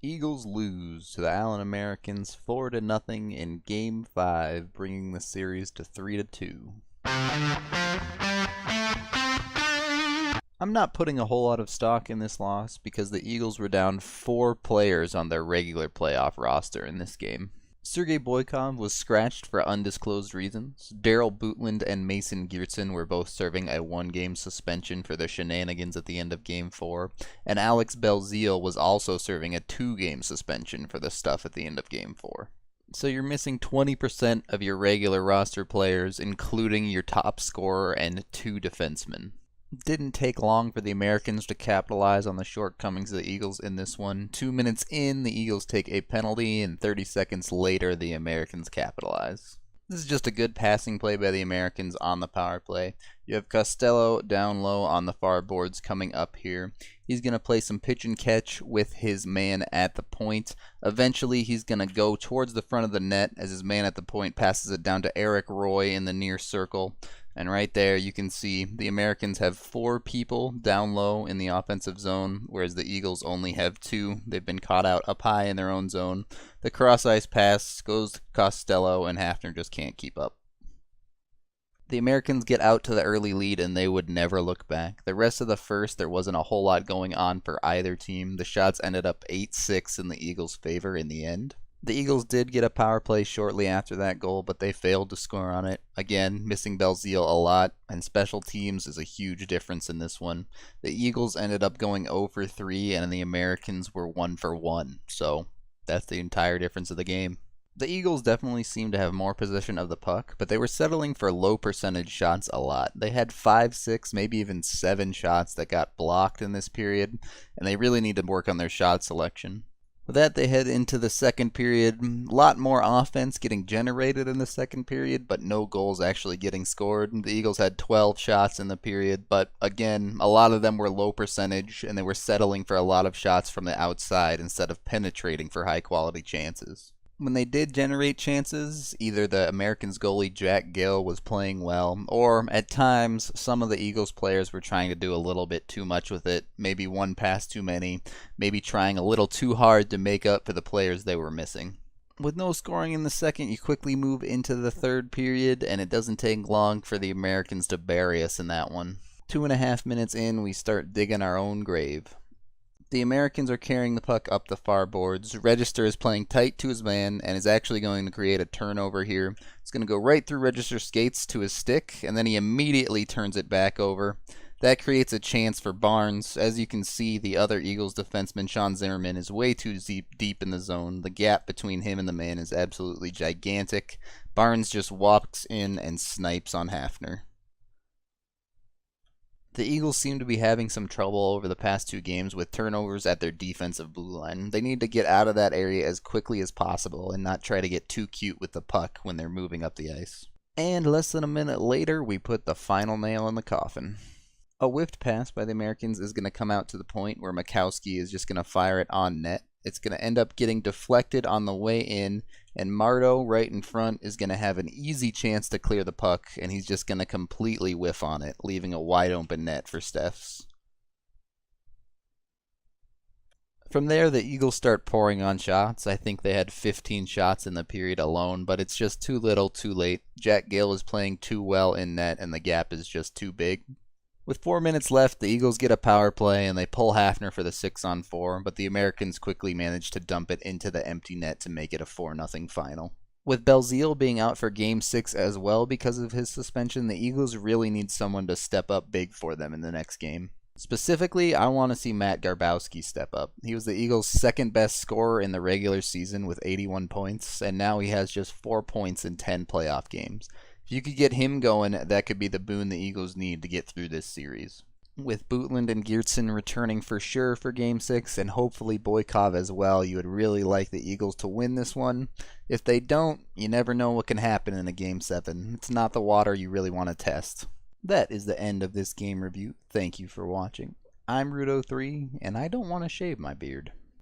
Eagles lose to the Allen Americans 4-0 in Game 5, bringing the series to 3-2. I'm not putting a whole lot of stock in this loss because the Eagles were down 4 players on their regular playoff roster in this game. Sergei Boykov was scratched for undisclosed reasons. Daryl Bootland and Mason Geertsen were both serving a 1-game suspension for their shenanigans at the end of Game 4, and Alex Belzile was also serving a 2-game suspension for the stuff at the end of Game 4. So you're missing 20% of your regular roster players, including your top scorer and 2 defensemen. Didn't take long for the Americans to capitalize on the shortcomings of the Eagles in this one. 2 minutes in, the Eagles take a penalty, and 30 seconds later, the Americans capitalize. This is just a good passing play by the Americans on the power play. You have Costello down low on the far boards coming up here. He's going to play some pitch and catch with his man at the point. Eventually, he's going to go towards the front of the net as his man at the point passes it down to Eric Roy in the near circle. And right there you can see the Americans have 4 people down low in the offensive zone, whereas the Eagles only have 2. They've been caught out up high in their own zone. The cross-ice pass goes to Costello, and Hafner just can't keep up. The Americans get out to the early lead, and they would never look back. The rest of the first, there wasn't a whole lot going on for either team. The shots ended up 8-6 in the Eagles' favor in the end. The Eagles did get a power play shortly after that goal, but they failed to score on it. Again, missing Belzile a lot, and special teams is a huge difference in this one. The Eagles ended up going 0 for 3, and the Americans were 1 for 1, so that's the entire difference of the game. The Eagles definitely seemed to have more possession of the puck, but they were settling for low percentage shots a lot. They had 5, 6, maybe even 7 shots that got blocked in this period, and they really need to work on their shot selection. With that, they head into the second period. A lot more offense getting generated in the second period, but no goals actually getting scored. The Eagles had 12 shots in the period, but again, a lot of them were low percentage, and they were settling for a lot of shots from the outside instead of penetrating for high-quality chances. When they did generate chances, either the Americans goalie Jack Gill was playing well, or at times some of the Eagles players were trying to do a little bit too much with it, maybe one pass too many, maybe trying a little too hard to make up for the players they were missing. With no scoring in the second, you quickly move into the third period, and it doesn't take long for the Americans to bury us in that one. 2.5 minutes in, we start digging our own grave. The Americans are carrying the puck up the far boards. Register is playing tight to his man and is actually going to create a turnover here. It's going to go right through Register's skates to his stick, and then he immediately turns it back over. That creates a chance for Barnes. As you can see, the other Eagles defenseman, Sean Zimmerman, is way too deep in the zone. The gap between him and the man is absolutely gigantic. Barnes just walks in and snipes on Hafner. The Eagles seem to be having some trouble over the past 2 games with turnovers at their defensive blue line. They need to get out of that area as quickly as possible and not try to get too cute with the puck when they're moving up the ice. And less than a minute later, we put the final nail in the coffin. A whiffed pass by the Americans is going to come out to the point where Makowski is just going to fire it on net. It's going to end up getting deflected on the way in, and Mardo right in front is going to have an easy chance to clear the puck, and he's just going to completely whiff on it, leaving a wide open net for Steffs. From there, the Eagles start pouring on shots. I think they had 15 shots in the period alone, but it's just too little, too late. Jack Gill is playing too well in net, and the gap is just too big. With 4 minutes left, the Eagles get a power play, and they pull Hafner for the 6-on-4, but the Americans quickly manage to dump it into the empty net to make it a 4-0 final. With Belzile being out for Game 6 as well because of his suspension, the Eagles really need someone to step up big for them in the next game. Specifically, I want to see Matt Garbowski step up. He was the Eagles' second best scorer in the regular season with 81 points, and now he has just 4 points in 10 playoff games. If you could get him going, that could be the boon the Eagles need to get through this series. With Bootland and Geertsen returning for sure for Game 6, and hopefully Boykov as well, you would really like the Eagles to win this one. If they don't, you never know what can happen in a Game 7. It's not the water you really want to test. That is the end of this game review. Thank you for watching. I'm Rudo3, and I don't want to shave my beard.